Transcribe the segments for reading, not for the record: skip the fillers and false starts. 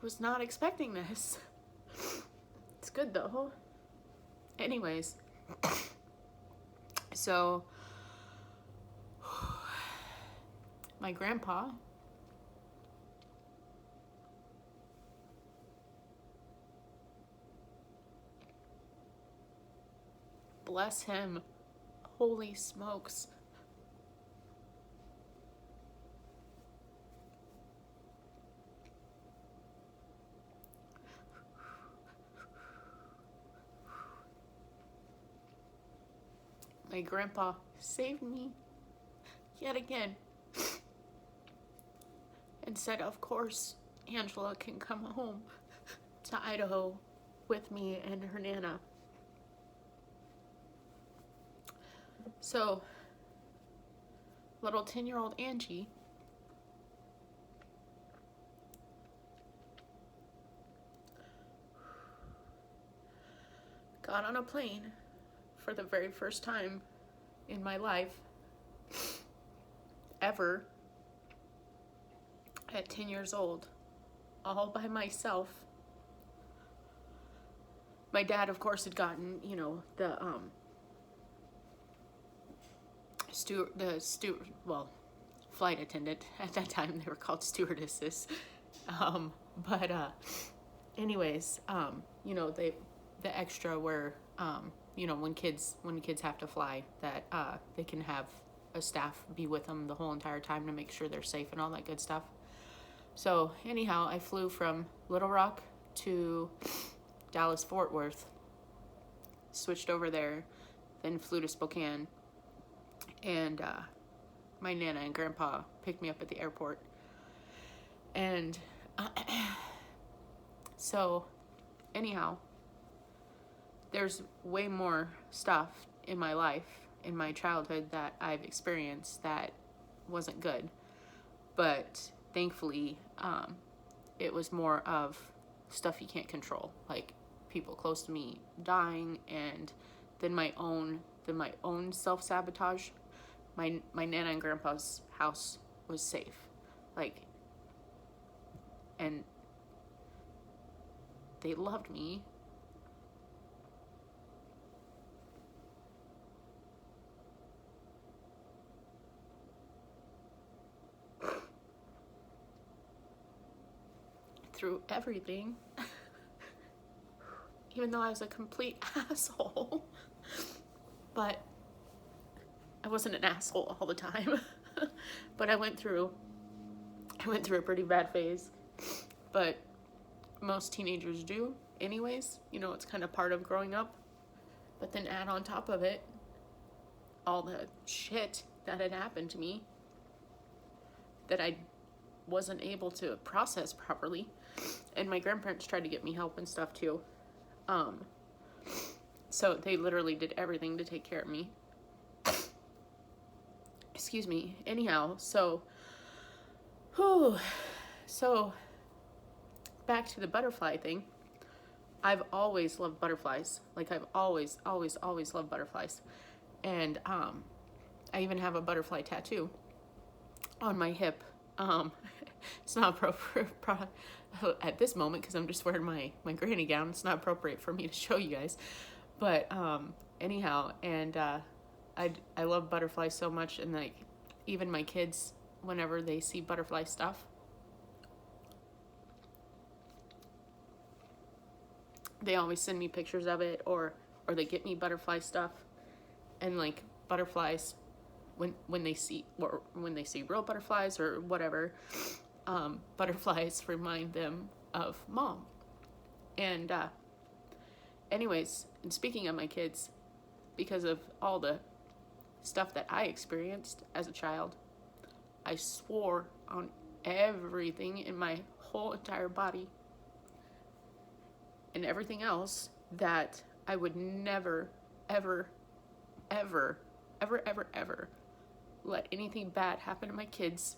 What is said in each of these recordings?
was not expecting this. It's good though. Anyways, so my grandpa, bless him, holy smokes. My grandpa saved me yet again and said, of course, Angela can come home to Idaho with me and her Nana. So, little 10-year-old Angie got on a plane for the very first time in my life ever at 10 years old, all by myself. My dad, of course, had gotten, the flight attendant. At that time they were called stewardesses. Anyways, the extra where when kids have to fly, that they can have a staff be with them the whole entire time to make sure they're safe and all that good stuff. So anyhow, I flew from Little Rock to Dallas Fort Worth, switched over there, then flew to Spokane, and my Nana and Grandpa picked me up at the airport. And so anyhow, there's way more stuff in my life, in my childhood, that I've experienced that wasn't good. But thankfully, it was more of stuff you can't control, like people close to me dying, and then my own self-sabotage. My Nana and Grandpa's house was safe, and they loved me. Through everything, even though I was a complete asshole. But I wasn't an asshole all the time. But I went through a pretty bad phase. But most teenagers do anyways. It's kind of part of growing up. But then add on top of it all the shit that had happened to me that I wasn't able to process properly. And my grandparents tried to get me help and stuff too. So they literally did everything to take care of me. Excuse me. Anyhow, so back to the butterfly thing. I've always loved butterflies. I've always loved butterflies. And I even have a butterfly tattoo on my hip. It's not appropriate at this moment because I'm just wearing my granny gown. It's not appropriate for me to show you guys. But anyhow, and I love butterflies so much, and even my kids, whenever they see butterfly stuff, they always send me pictures of it, or they get me butterfly stuff. And butterflies, when they see real butterflies or whatever, butterflies remind them of mom. And anyways, and speaking of my kids, because of all the stuff that I experienced as a child, I swore on everything in my whole entire body and everything else that I would never, ever, ever, ever, ever, ever let anything bad happen to my kids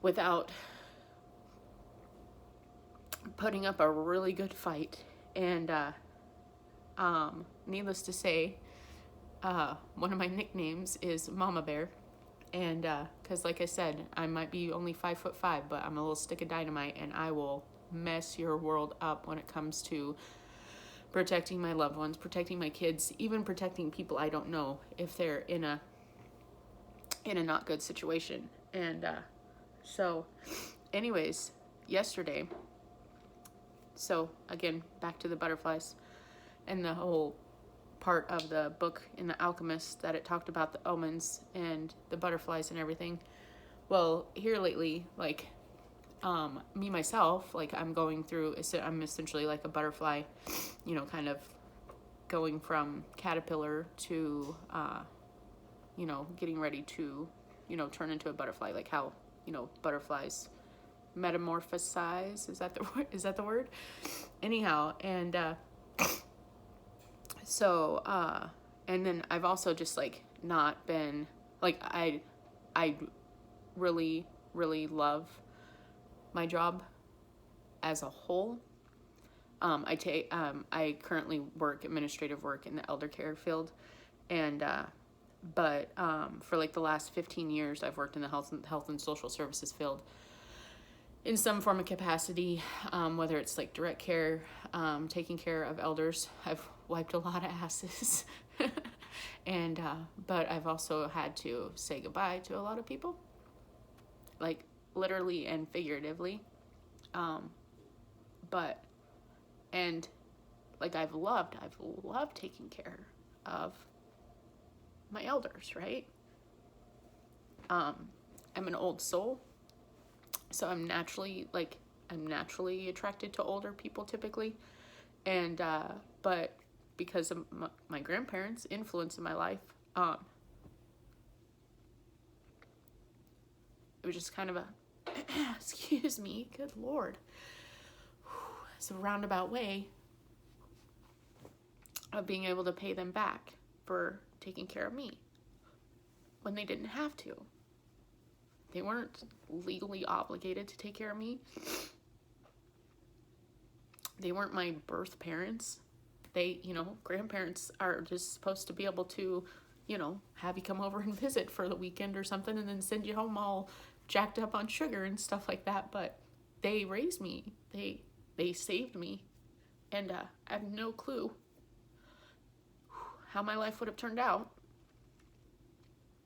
without putting up a really good fight. And needless to say, one of my nicknames is Mama Bear. And because like I said, I might be only 5'5", but I'm a little stick of dynamite, and I will mess your world up when it comes to protecting my loved ones, protecting my kids, even protecting people I don't know if they're in a not good situation. And so anyways, yesterday, so again, back to the butterflies and the whole part of the book in The Alchemist that it talked about the omens and the butterflies and everything. Well, here lately, like, me myself, like, I'm essentially like a butterfly, you know, kind of going from caterpillar to, you know, getting ready to, you know, turn into a butterfly, like how, you know, butterflies metamorphosize. Is that the word? Is that the word? Anyhow, and so and then I've also just like not been like I really love my job as a whole. I currently work administrative work in the elder care field, and but for like the last 15 years I've worked in the health and social services field in some form of capacity, whether it's like direct care, taking care of elders. I've wiped a lot of asses. And but I've also had to say goodbye to a lot of people, like literally and figuratively. But and like I've loved taking care of my elders, right? I'm an old soul, so I'm naturally attracted to older people typically, and but because of my grandparents' influence in my life, it was just kind of a excuse me, good Lord, it's a roundabout way of being able to pay them back for taking care of me when they didn't have to. They weren't legally obligated to take care of me. They weren't my birth parents. They, you know, grandparents are just supposed to be able to, you know, have you come over and visit for the weekend or something and then send you home all jacked up on sugar and stuff like that. But they raised me. They saved me. And I have no clue how my life would have turned out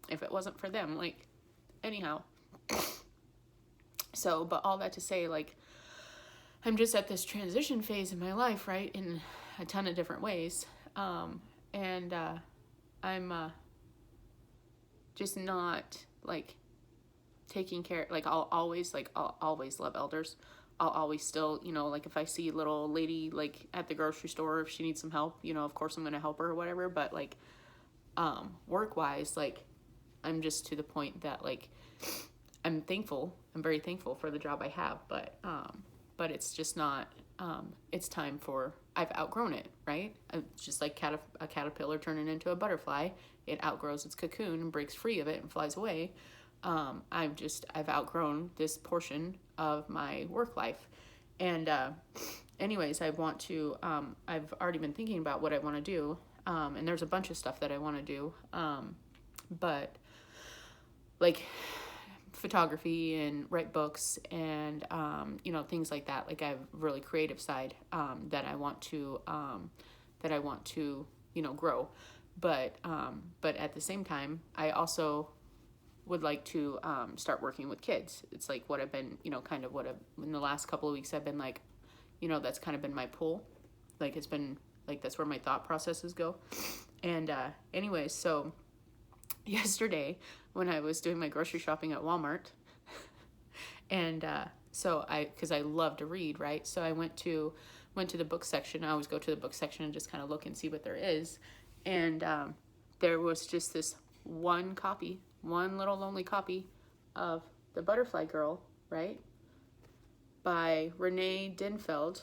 if it wasn't for them. Like, anyhow. So, but all that to say, like, I'm just at this transition phase in my life, right? In a ton of different ways. And I'm just not, like, taking care, like, I'll always love elders. I'll always still, you know, like, if I see a little lady, like, at the grocery store, if she needs some help, you know, of course I'm going to help her or whatever. But, like, work-wise, like, I'm just to the point that, like, I'm very thankful for the job I have, but it's just not, it's time for, I've outgrown it, right? It's just like a caterpillar turning into a butterfly. It outgrows its cocoon and breaks free of it and flies away. I've outgrown this portion of my work life. And anyways, I've already been thinking about what I want to do. And there's a bunch of stuff that I want to do. But like photography and write books and, you know, things like that. Like I have a really creative side, that I want to, you know, grow. But at the same time, I also would like to, start working with kids. It's like what I've been, you know, kind of in the last couple of weeks, I've been like, you know, that's kind of been my pull. Like it's been like, that's where my thought processes go. And, anyways, so yesterday when I was doing my grocery shopping at Walmart and because I love to read, right? So I went to the book section. I always go to the book section and just kind of look and see what there is. And there was just this one little lonely copy of The Butterfly Girl, right? By Renee Dinfeld.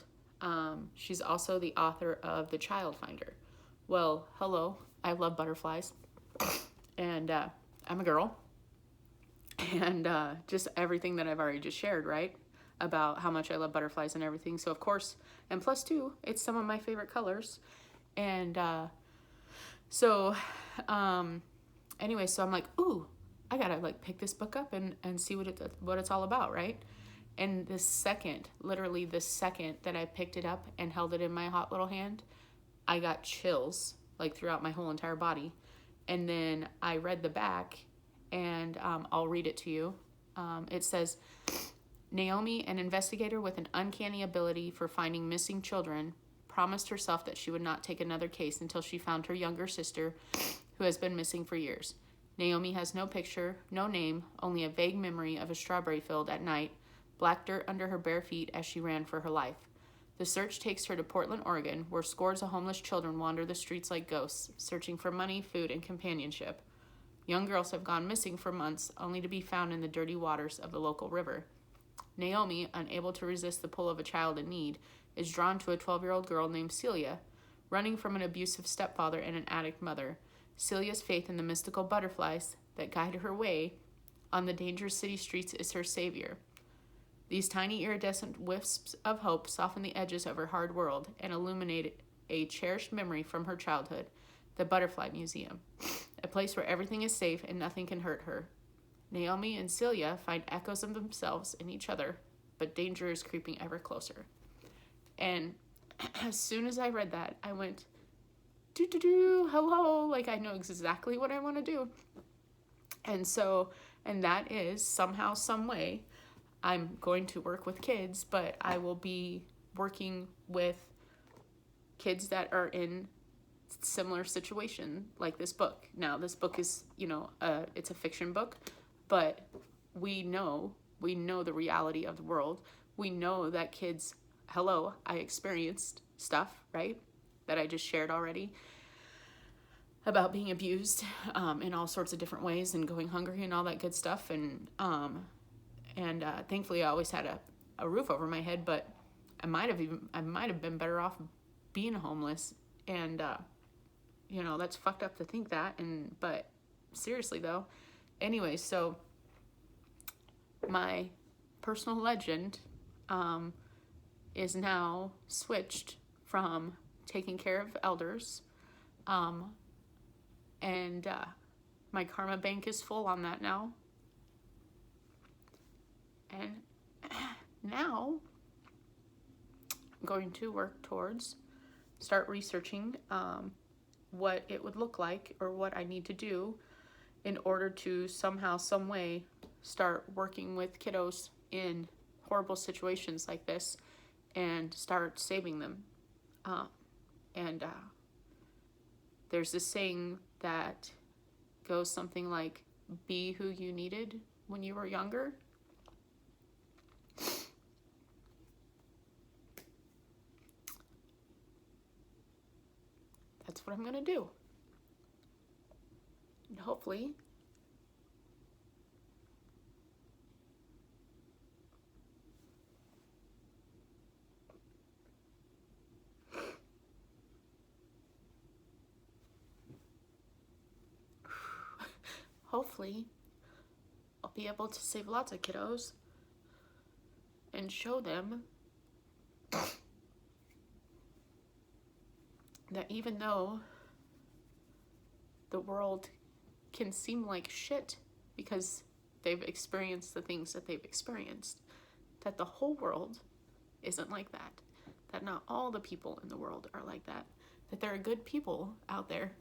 She's also the author of The Child Finder. Well, hello, I love butterflies. And I'm a girl. And just everything that I've already just shared, right? About how much I love butterflies and everything. So, of course, and plus two, it's some of my favorite colors. And so, anyway, so I'm like, ooh, I gotta like pick this book up and see what it's all about, right? And the second, literally the second that I picked it up and held it in my hot little hand, I got chills like throughout my whole entire body. And then I read the back, and I'll read it to you. It says, Naomi, an investigator with an uncanny ability for finding missing children, promised herself that she would not take another case until she found her younger sister, who has been missing for years. Naomi has no picture, no name, only a vague memory of a strawberry field at night, black dirt under her bare feet as she ran for her life. The search takes her to Portland, Oregon, where scores of homeless children wander the streets like ghosts, searching for money, food, and companionship. Young girls have gone missing for months, only to be found in the dirty waters of the local river. Naomi, unable to resist the pull of a child in need, is drawn to a 12-year-old girl named Celia, running from an abusive stepfather and an addict mother. Celia's faith in the mystical butterflies that guide her way on the dangerous city streets is her savior. These tiny iridescent wisps of hope soften the edges of her hard world and illuminate a cherished memory from her childhood, the Butterfly Museum, a place where everything is safe and nothing can hurt her. Naomi and Celia find echoes of themselves in each other, but danger is creeping ever closer. And as soon as I read that, I went, hello, like I know exactly what I want to do. And that is somehow, some way, I'm going to work with kids, but I will be working with kids that are in similar situation like this book. Now, this book is, it's a fiction book, but we know the reality of the world. We know that kids, I experienced stuff, right, that I just shared already about being abused in all sorts of different ways and going hungry and all that good stuff. And thankfully I always had a roof over my head, but I might have been better off being homeless. And, that's fucked up to think that. But seriously though, anyway, so my personal legend, is now switched from taking care of elders, and my karma bank is full on that now. And now I'm going to work towards start researching what it would look like or what I need to do in order to somehow, some way start working with kiddos in horrible situations like this and start saving them. There's this saying that goes something like, be who you needed when you were younger. That's what I'm going to do. And hopefully I'll be able to save lots of kiddos and show them that even though the world can seem like shit because they've experienced the things that they've experienced, that the whole world isn't like that. That not all the people in the world are like that. That there are good people out there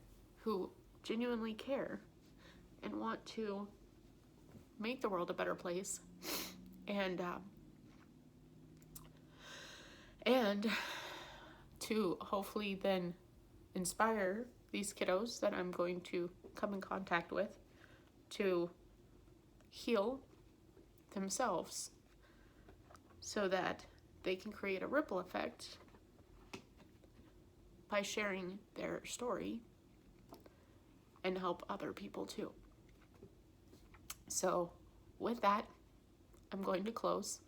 who genuinely care and want to make the world a better place, and to hopefully then inspire these kiddos that I'm going to come in contact with to heal themselves so that they can create a ripple effect by sharing their story and help other people too. So with that, I'm going to close.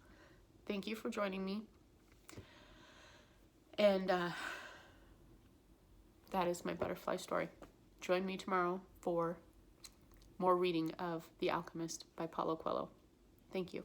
Thank you for joining me. And that is my butterfly story. Join me tomorrow for more reading of The Alchemist by Paulo Coelho. Thank you.